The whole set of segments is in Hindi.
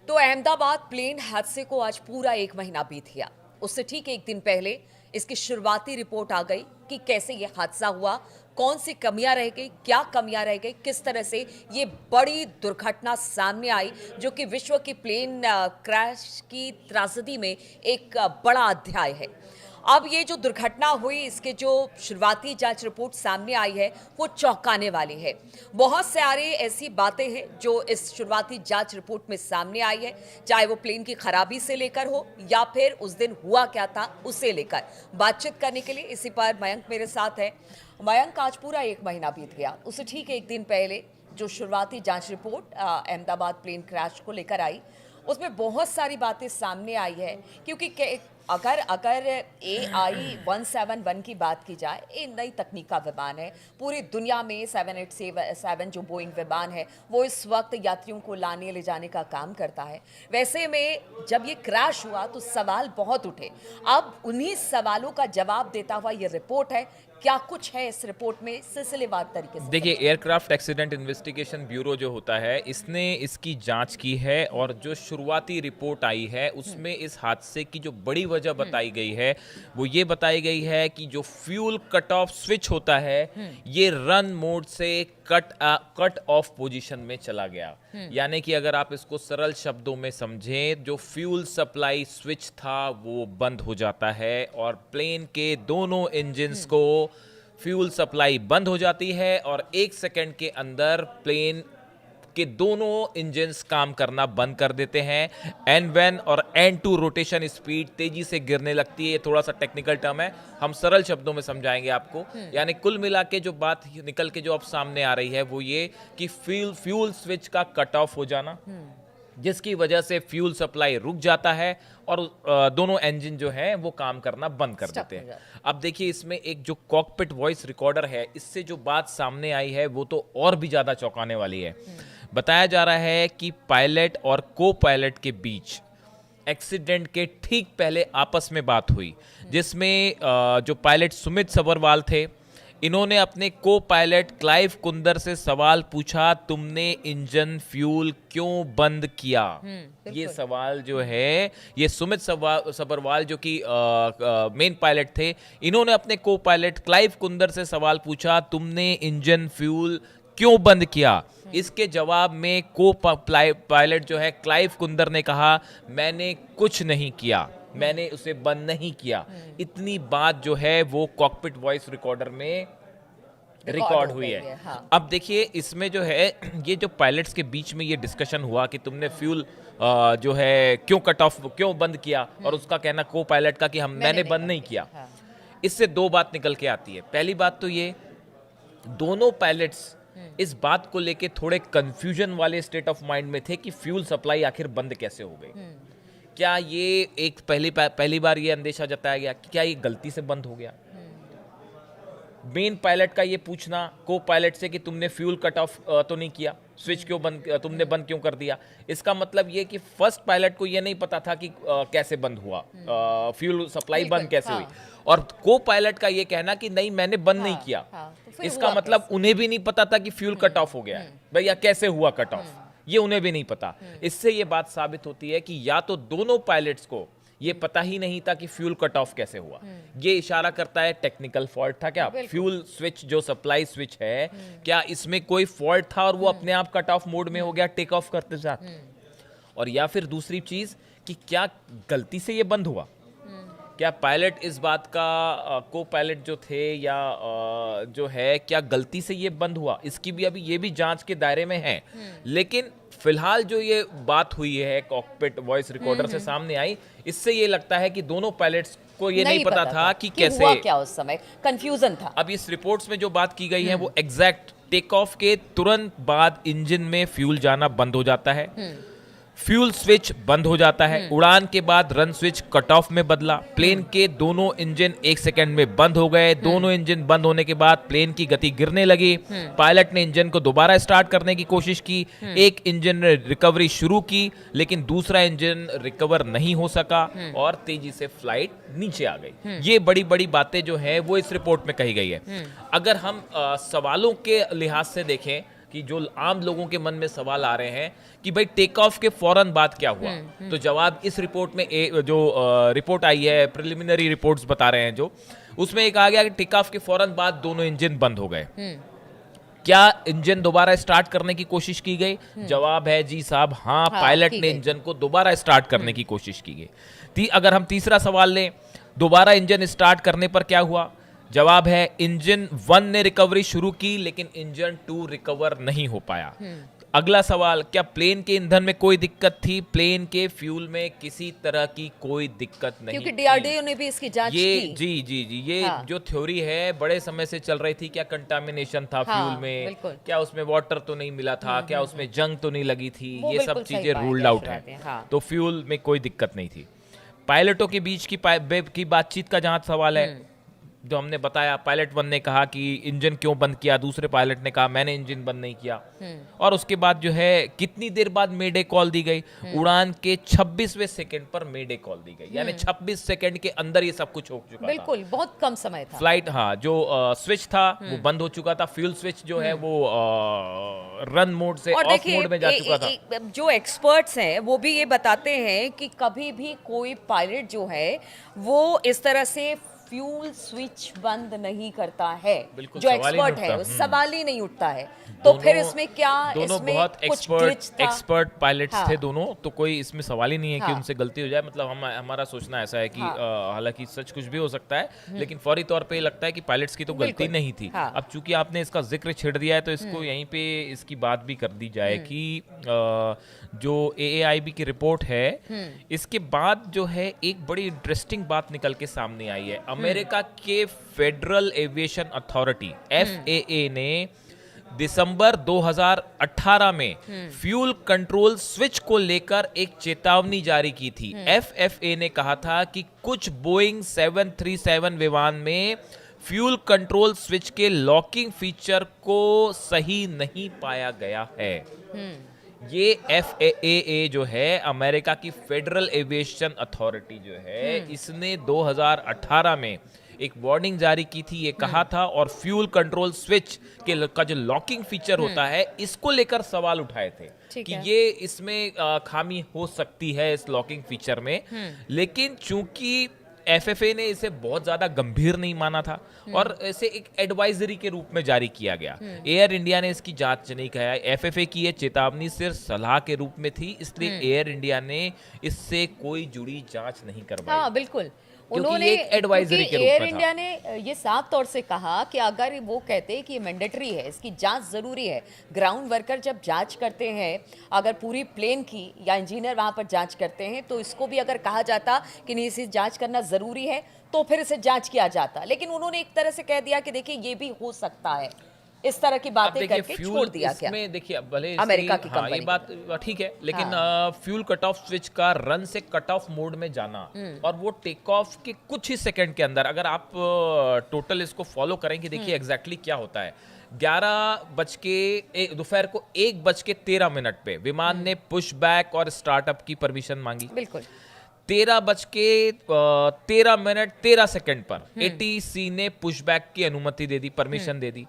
तो अहमदाबाद प्लेन हादसे को आज पूरा 1 महीना बीत गया। उससे ठीक एक दिन पहले इसकी शुरुआती रिपोर्ट आ गई कि कैसे ये हादसा हुआ, कौन सी कमियां रह गई, क्या कमियां रह गई, किस तरह से ये बड़ी दुर्घटना सामने आई, जो कि विश्व की प्लेन क्रैश की त्रासदी में एक बड़ा अध्याय है। अब ये जो दुर्घटना हुई, इसके जो शुरुआती जांच रिपोर्ट सामने आई है, वो चौंकाने वाली है। बहुत सारी ऐसी बातें हैं जो इस शुरुआती जांच रिपोर्ट में सामने आई है, चाहे वो प्लेन की खराबी से लेकर हो या फिर उस दिन हुआ क्या था उसे लेकर। बातचीत करने के लिए इसी पर मयंक मेरे साथ है। मयंक, आज पूरा 1 महीना बीत गया। उससे ठीक एक दिन पहले जो शुरुआती जांच रिपोर्ट अहमदाबाद प्लेन क्रैश को लेकर आई, उसमें बहुत सारी बातें सामने आई है। क्योंकि अगर अगर AI-171 की बात की जाए, ये नई तकनीक का विमान है। पूरी दुनिया में 787 जो बोइंग विमान है, वो इस वक्त यात्रियों को लाने ले जाने का काम करता है। वैसे में जब ये क्रैश हुआ तो सवाल बहुत उठे। अब उन्हीं सवालों का जवाब देता हुआ ये रिपोर्ट है। क्या कुछ है इस रिपोर्ट में, सिलसिलेवार तरीके से देखिए, समझिए। एयरक्राफ्ट एक्सीडेंट इन्वेस्टिगेशन ब्यूरो जो होता है, इसने इसकी जांच की है और जो शुरुआती रिपोर्ट आई है उसमें इस हादसे की जो बड़ी वजह बताई गई है वो ये बताई गई है कि जो फ्यूल कट ऑफ स्विच होता है ये रन मोड से कट ऑफ पोजीशन में चला गया। यानी कि अगर आप इसको सरल शब्दों में समझें, जो फ्यूल सप्लाई स्विच था वो बंद हो जाता है और प्लेन के दोनों इंजन्स को फ्यूल सप्लाई बंद हो जाती है और 1 सेकंड के अंदर प्लेन के दोनों इंजन्स काम करना बंद कर देते हैं। N1 और N2 रोटेशन स्पीड तेजी से गिरने लगती है। ये थोड़ा सा टेक्निकल टर्म है, हम सरल शब्दों में समझाएंगे आपको। यानी कुल मिला के जो बात निकल के जो अब सामने आ रही है वो ये कि फ्यूल स्विच का कट ऑफ हो जाना, जिसकी वजह से फ्यूल सप्लाई रुक जाता है और दोनों इंजन जो हैं वो काम करना बंद कर देते हैं। अब देखिए, इसमें एक जो कॉकपिट वॉइस रिकॉर्डर है, इससे जो बात सामने आई है वो तो और भी ज़्यादा चौंकाने वाली है। बताया जा रहा है कि पायलट और को पायलट के बीच एक्सीडेंट के ठीक पहले आपस में बात हुई, जिसमें जो पायलट सुमित सबरवाल थे, इन्होंने अपने को पायलट क्लाइव कुंदर से सवाल पूछा, तुमने इंजन फ्यूल क्यों बंद किया। ये सवाल जो है, ये सुमित सबरवाल जो कि मेन पायलट थे, इन्होंने अपने को पायलट क्लाइव कुंदर से सवाल पूछा, तुमने इंजन फ्यूल क्यों बंद किया। इसके जवाब में को पायलट जो है क्लाइव कुंदर ने कहा, मैंने कुछ नहीं किया, मैंने उसे बंद नहीं किया। इतनी बात जो है वो कॉकपिट वॉइस रिकॉर्डर में रिकॉर्ड हुई है। हाँ। अब देखिए, इसमें जो है ये जो पायलट्स के बीच में ये डिस्कशन हुआ कि तुमने फ्यूल जो है क्यों कट ऑफ क्यों बंद किया, और उसका कहना को पायलट का कि मैंने बंद नहीं किया। हाँ। इससे दो बात निकल के आती है। पहली बात तो ये, दोनों पायलट्स इस बात को लेके थोड़े कंफ्यूजन वाले स्टेट ऑफ माइंड में थे कि फ्यूल सप्लाई आखिर बंद कैसे हो गई। क्या ये एक पहली बार ये अंदेशा जताया गया कि क्या ये गलती से बंद हो गया। मेन पायलट का ये पूछना को पायलट से कि तुमने फ्यूल कट ऑफ तो नहीं किया, स्विच क्यों तुमने बंद क्यों कर दिया। इसका मतलब ये कि फर्स्ट पायलट को ये नहीं पता था कि कैसे बंद हुआ, फ्यूल सप्लाई बंद कैसे हुई। और को पायलट का ये कहना कि नहीं, मैंने बंद नहीं किया। तो इसका मतलब उन्हें भी नहीं पता था कि फ्यूल कट ऑफ हो गया है भैया, कैसे हुआ कट ऑफ, ये उन्हें भी नहीं पता। इससे ये बात साबित होती है कि या तो दोनों पायलट्स को ये पता ही नहीं था कि फ्यूल कट ऑफ कैसे हुआ। ये इशारा करता है टेक्निकल फॉल्ट था क्या, फ्यूल स्विच जो सप्लाई स्विच है, क्या इसमें कोई फॉल्ट था और वो अपने आप कट ऑफ मोड में हो गया टेक ऑफ करते साथ। और या फिर दूसरी चीज कि क्या गलती से ये बंद हुआ, क्या पायलट इस बात का को पायलट जो थे या जो है क्या गलती से ये बंद हुआ, इसकी भी अभी ये भी जांच के दायरे में है। लेकिन फिलहाल जो ये बात हुई है कॉकपिट वॉइस रिकॉर्डर से सामने आई, इससे ये लगता है कि दोनों पायलट्स को ये नहीं पता था कि कैसे हुआ क्या, उस समय कंफ्यूजन था। अब इस रिपोर्ट्स में जो बात की गई है वो एग्जैक्ट टेक ऑफ के तुरंत बाद इंजन में फ्यूल जाना बंद हो जाता है, फ्यूल स्विच बंद हो जाता है, उड़ान के बाद रन स्विच कट ऑफ में बदला, प्लेन के दोनों इंजन 1 सेकंड में बंद हो गए। दोनों इंजन बंद होने के बाद प्लेन की गति गिरने लगी। पायलट ने इंजन को दोबारा स्टार्ट करने की कोशिश की, एक इंजन ने रिकवरी शुरू की लेकिन दूसरा इंजन रिकवर नहीं हो सका और तेजी से फ्लाइट नीचे आ गई। ये बड़ी बड़ी बातें जो है वो इस रिपोर्ट में कही गई है। अगर हम सवालों के लिहाज से देखें कि जो आम लोगों के मन में सवाल आ रहे हैं कि भाई टेक ऑफ के फौरन बाद क्या हुआ। तो जवाब इस रिपोर्ट में जो रिपोर्ट आई है, प्रिलिमिनरी रिपोर्ट्स बता रहे हैं जो, उसमें एक आ गया कि टेक ऑफ के फौरन बाद दोनों इंजन बंद हो गए। क्या इंजन दोबारा स्टार्ट करने की कोशिश की गई? जवाब है जी साहब, हाँ, पायलट ने इंजन को दोबारा स्टार्ट करने की कोशिश की गई। अगर हम तीसरा सवाल लें, दोबारा इंजन स्टार्ट करने पर क्या हुआ? जवाब है इंजन 1 ने रिकवरी शुरू की लेकिन इंजन 2 रिकवर नहीं हो पाया। अगला सवाल, क्या प्लेन के ईंधन में कोई दिक्कत थी? प्लेन के फ्यूल में किसी तरह की कोई दिक्कत नहीं, क्योंकि डीआरडीओ ने भी इसकी जांच ये की। जी जी जी ये जो थ्योरी है बड़े समय से चल रही थी। क्या कंटामिनेशन था फ्यूल में? बिल्कुल। क्या उसमें वाटर तो नहीं मिला था? क्या उसमें जंग तो नहीं लगी थी? वो ये सब बिल्कुल सही चीजें बात रूल्ड है, आउट शुरुआत है। में, हाँ। तो फ्यूल में कोई दिक्कत नहीं थी। पायलटों के बीच की बातचीत का जहां सवाल है, जो हमने बताया, पायलट 1 ने कहा कि इंजन क्यों बंद किया, दूसरे पायलट ने कहा मैंने इंजन बंद नहीं किया। और उसके बाद जो है कितनी देर बाद मेडे कॉल दी गई? उड़ान के 26वें सेकंड पर मेडे कॉल दी गई, यानी 26 सेकंड के अंदर ये सब कुछ हो चुका था। बिल्कुल, बहुत कम समय था। फ्लाइट, हाँ, जो स्विच था वो बंद हो चुका था। फ्यूल स्विच जो है वो रन मोड से और ऑफ देखिए, मोड में जा चुका था। जो एक्सपर्ट्स हैं वो भी ये बताते हैं कि कभी भी कोई पायलट जो है वो इस तरह से फ्यूल स्विच बंद नहीं करता है। बिल्कुल, जो सवाल ही नहीं एक्सपर्ट है, उठता। सवाल ही नहीं उठता है। तो फिर इसमें क्या, दोनों इसमें बहुत कुछ glitch था। एक्सपर्ट पायलट्स हाँ। थे दोनों, तो कोई इसमें सवाल ही नहीं है कि हाँ। उनसे गलती हो जाए। मतलब हमारा सोचना ऐसा है कि हाँ। हालांकि सच कुछ भी हो सकता है, लेकिन फौरी तौर पे ये लगता है कि पायलट्स की तो गलती बिल्कुल। नहीं थी। हाँ। अब चूंकि आपने इसका जिक्र छेड़ दिया है तो इसको यहीं पे इसकी बात भी कर दी जाए कि जो AAIB की रिपोर्ट है, इसके बाद जो है एक बड़ी इंटरेस्टिंग बात निकल के सामने आई है। अमेरिका के फेडरल एविएशन अथॉरिटी FAA ने दिसंबर 2018 में फ्यूल कंट्रोल स्विच को लेकर एक चेतावनी जारी की थी। FAA ने कहा था कि कुछ बोइंग 737 विमान में फ्यूल कंट्रोल स्विच के लॉकिंग फीचर को सही नहीं पाया गया है। ये FAA जो है, अमेरिका की फेडरल एविएशन अथॉरिटी जो है, इसने 2018 में एक वार्निंग जारी की थी। ये कहा था, और फ्यूल कंट्रोल स्विच का जो लॉकिंग फीचर होता है, इसको लेकर सवाल उठाए थे कि ये इसमें खामी हो सकती है इस लॉकिंग फीचर में। लेकिन चूंकि FFA ने इसे बहुत ज्यादा गंभीर नहीं माना था और इसे एक एडवाइजरी के रूप में जारी किया गया। एयर इंडिया ने इसकी जांच नहीं किया। FFA की ये चेतावनी सिर्फ सलाह के रूप में थी, इसलिए एयर इंडिया ने इससे कोई जुड़ी जांच नहीं करवाई। हाँ, बिल्कुल। उन्होंने एडवाइजरी के रूप एयर में इंडिया ने ये साफ तौर से कहा कि अगर वो कहते हैं कि ये मैंडेटरी है, इसकी जांच जरूरी है। ग्राउंड वर्कर जब जांच करते हैं, अगर पूरी प्लेन की या इंजीनियर वहां पर जांच करते हैं, तो इसको भी अगर कहा जाता कि नहीं, इसे जांच करना जरूरी है, तो फिर इसे जांच किया जाता। लेकिन उन्होंने एक तरह से कह दिया कि देखिए ये भी हो सकता है, इस तरह की बातें करके छोड़ दिया। क्या इसमें देखिए, भले अमेरिका की हाँ, ये कंपनी, बात ठीक है, लेकिन फ्यूल कट ऑफ स्विच का रन से कट ऑफ मोड में जाना और वो टेक ऑफ के कुछ ही सेकंड के अंदर, अगर आप टोटल इसको फॉलो करें कि देखिए एग्जैक्टली क्या होता है। दोपहर को 1:13 पे विमान ने पुश बैक और स्टार्टअप की परमिशन मांगी। बिल्कुल। 13:13 पर ATC ने पुशबैक की अनुमति दे दी, परमिशन दे दी।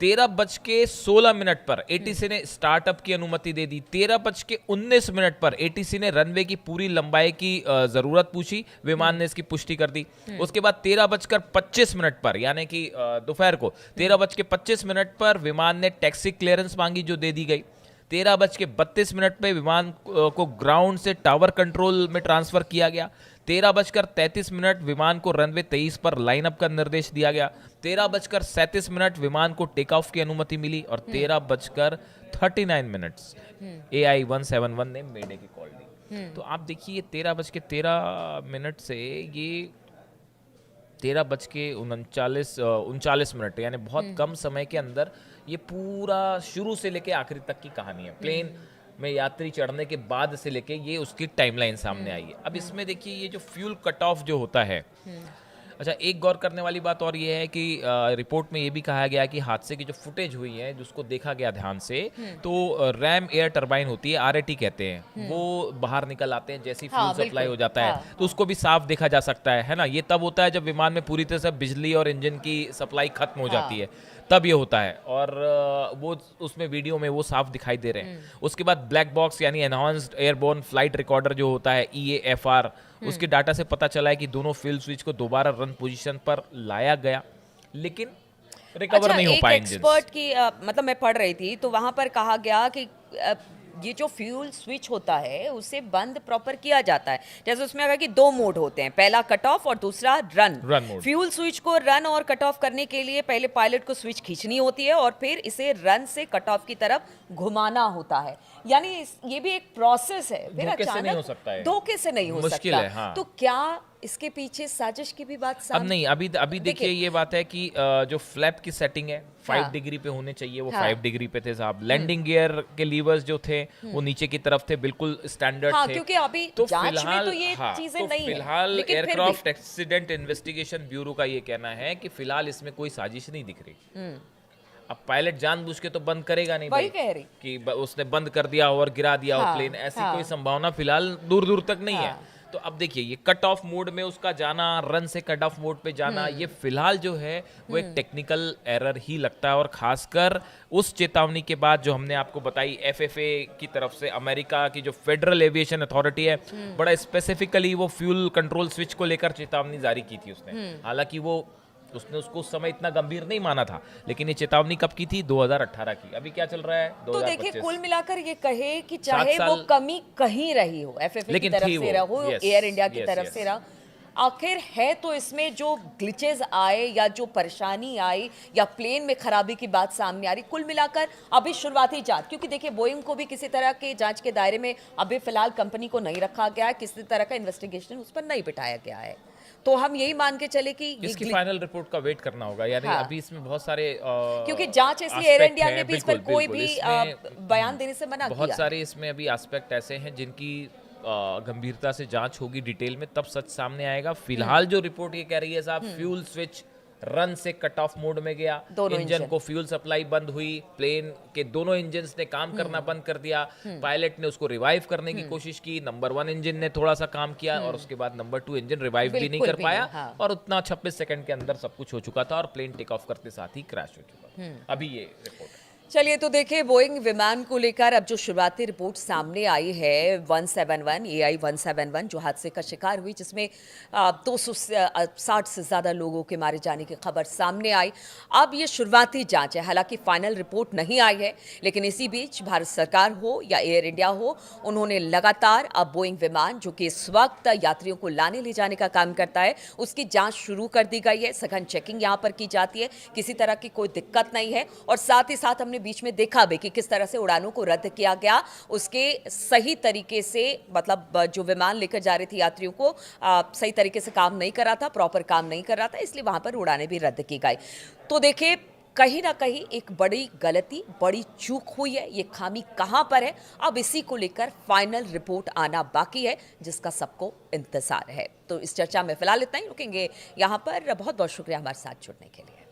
13:16 पर ATC ने स्टार्टअप की अनुमति दे दी। 13:19 पर ATC ने रनवे की पूरी लंबाई की जरूरत पूछी, विमान ने इसकी पुष्टि कर दी। उसके बाद 13:25 पर, यानी कि दोपहर को 13:25 पर विमान ने टैक्सी क्लियरेंस मांगी, जो दे दी गई। 13:32 पे विमान को ग्राउंड से टावर कंट्रोल में ट्रांसफर किया गया। 13:33 विमान को रनवे 23 पर लाइनअप का निर्देश दिया गया। 13:37 विमान को टेक ऑफ की अनुमति मिली और 13:39 AI-171 ने मेडे की कॉल दी। तो आप देखिए 13:13 से ये 13:39 यानी बहुत कम समय के अंदर ये पूरा शुरू से लेके आखिरी तक की कहानी है। प्लेन में यात्री चढ़ने के बाद से लेके ये उसकी टाइमलाइन सामने आई है। अब इसमें देखिए, ये जो फ्यूल कट ऑफ जो होता है, अच्छा, एक गौर करने वाली बात और ये है कि रिपोर्ट में ये भी कहा गया कि हादसे की जो फुटेज हुई है जिसको देखा गया ध्यान से, तो रैम एयर टरबाइन होती है, आरएटी कहते हैं, वो बाहर निकल आते हैं जैसे ही हाँ, फ्यूल सप्लाई बिल्कुल। हो जाता है, हाँ, तो उसको भी साफ देखा जा सकता है ना। ये तब होता है जब विमान में पूरी तरह से बिजली और इंजन की सप्लाई खत्म हो जाती है, तब ये होता है। और वो उसमें वीडियो में वो साफ दिखाई दे रहे हैं। उसके बाद ब्लैक बॉक्स यानी एनहांस्ड एयरबोर्न फ्लाइट रिकॉर्डर जो होता है, EAFR, उसके डाटा से पता चला है कि दोनों फ्यूल स्विच को दोबारा रन पोजीशन पर लाया गया, लेकिन रिकवर अच्छा, नहीं हो एक पाए एक्सपर्ट इंजन। की मतलब मैं पढ़ रही थी तो वहां पर कहा गया कि ये जो फ्यूल स्विच होता है उसे बंद प्रॉपर किया जाता है। जैसे उसमें कहा कि दो मोड होते हैं, पहला कट ऑफ और दूसरा रन मोड। फ्यूल स्विच को रन और कट ऑफ करने के लिए पहले पायलट को स्विच खींचनी होती है और फिर इसे रन से कट ऑफ की तरफ घुमाना होता है। यानी ये भी एक प्रोसेस है। फिर धोखे से नहीं अचानक हो सकता है, धोखे से नहीं हो मुश्किल सकता है, हाँ। तो क्या इसके पीछे साजिश की भी बात अब सामने नहीं, अभी देखिए ये बात है कि जो फ्लैप की सेटिंग है 5 डिग्री पे होने चाहिए, वो 5 डिग्री पे थे साहब। लैंडिंग गियर के लीवर्स जो थे वो नीचे की तरफ थे, बिल्कुल स्टैंडर्ड हाँ, थे। क्योंकि अभी तो जांच में फिलहाल तो ये हाँ, चीजें तो नहीं है, फिलहाल लेकिन फिर भी एयरक्राफ्ट एक्सीडेंट इन्वेस्टिगेशन ब्यूरो का ये कहना है कि फिलहाल इसमें कोई साजिश नहीं दिख रही। अब पायलट जानबूझ के तो बंद करेगा नहीं वही भाई कह रही। कि उसने बंद कर दिया हो और गिरा दिया हो हाँ, प्लेन, ऐसी हाँ। कोई संभावना फिलहाल दूर दूर तक नहीं है। हाँ। तो अब देखिए ये कट ऑफ मोड में उसका जाना, रन से कट ऑफ मोड पे जाना, ये फिलहाल जो है वो एक टेक्निकल एरर ही लगता है। और खासकर उस चेतावनी के बाद जो हमने आपको बताई FAA की तरफ से, अमेरिका की जो फेडरल एविएशन अथॉरिटी है, बड़ा स्पेसिफिकली वो फ्यूल कंट्रोल स्विच को लेकर चेतावनी जारी की थी उसने। हालांकि उसने उसको उस समय इतना गंभीर नहीं माना था, लेकिन ये चेतावनी कब की थी? 2018 की। अभी क्या चल रहा है? तो देखिए 2025। कुल मिलाकर ये कहे कि चाहे वो कमी कहीं रही हो, FAA की लेकिन तरफ थी से वो, रहो, yes, एयर इंडिया की yes, तरफ yes. से रहा, आखिर है तो इसमें जो ग्लिचेस आए या जो परेशानी आई या प्लेन में खराबी की बात सामने आ रही, कुल मिलाकर अभी शुरुआती जांच, क्योंकि देखिए बोइंग को भी किसी तरह के जांच के दायरे में अभी फिलहाल कंपनी को नहीं रखा गया है, किसी तरह का इन्वेस्टिगेशन उस पर नहीं बिठाया गया है। तो हम यही मान के चले कि इसकी फाइनल रिपोर्ट का वेट करना होगा, यानी हाँ। अभी इसमें बहुत सारे क्योंकि जांच इसलिए एयर इंडिया ने भी इस पर कोई भी इसमें बयान देने से मना बहुत किया। सारे इसमें अभी एस्पेक्ट ऐसे हैं जिनकी गंभीरता से जांच होगी डिटेल में, तब सच सामने आएगा। फिलहाल जो रिपोर्ट ये कह रही है साहब, फ्यूल स्विच रन से कट ऑफ मोड में गया, दोनों इंजन को फ्यूल सप्लाई बंद हुई, प्लेन के दोनों इंजन ने काम करना बंद कर दिया, पायलट ने उसको रिवाइव करने की कोशिश की, नंबर 1 इंजन ने थोड़ा सा काम किया और उसके बाद नंबर 2 इंजन रिवाइव भी नहीं बिल्कुल कर भी पाया, नहीं, हाँ। और उतना 26 सेकंड के अंदर सब कुछ हो चुका था और प्लेन टेक ऑफ करते साथ ही क्रैश हो चुका। अभी ये रिपोर्ट है। चलिए तो देखिए बोइंग विमान को लेकर अब जो शुरुआती रिपोर्ट सामने आई है 171 AI 171 जो हादसे का शिकार हुई, जिसमें 260 से ज़्यादा लोगों के मारे जाने की खबर सामने आई। अब ये शुरुआती जांच है, हालांकि फाइनल रिपोर्ट नहीं आई है, लेकिन इसी बीच भारत सरकार हो या एयर इंडिया हो, उन्होंने लगातार अब बोइंग विमान जो कि इस वक्त यात्रियों को लाने ले जाने का काम करता है, उसकी जाँच शुरू कर दी गई है। सघन चेकिंग यहाँ पर की जाती है, किसी तरह की कोई दिक्कत नहीं है। और साथ ही साथ हमने बीच में देखा भी कि किस तरह से उड़ानों को रद्द किया गया, उसके सही तरीके से, मतलब जो विमान लेकर जा रही थी यात्रियों को सही तरीके से काम नहीं कर रहा था, प्रॉपर काम नहीं कर रहा था, इसलिए वहां पर उड़ानें भी रद्द की गई। तो देखिए कहीं ना कहीं एक बड़ी गलती, बड़ी चूक हुई है। ये खामी कहां पर है, अब इसी को लेकर फाइनल रिपोर्ट आना बाकी है, जिसका सबको इंतजार है। तो इस चर्चा में फिलहाल इतना ही, रुकेंगे यहां पर। बहुत बहुत शुक्रिया हमारे साथ जुड़ने के लिए।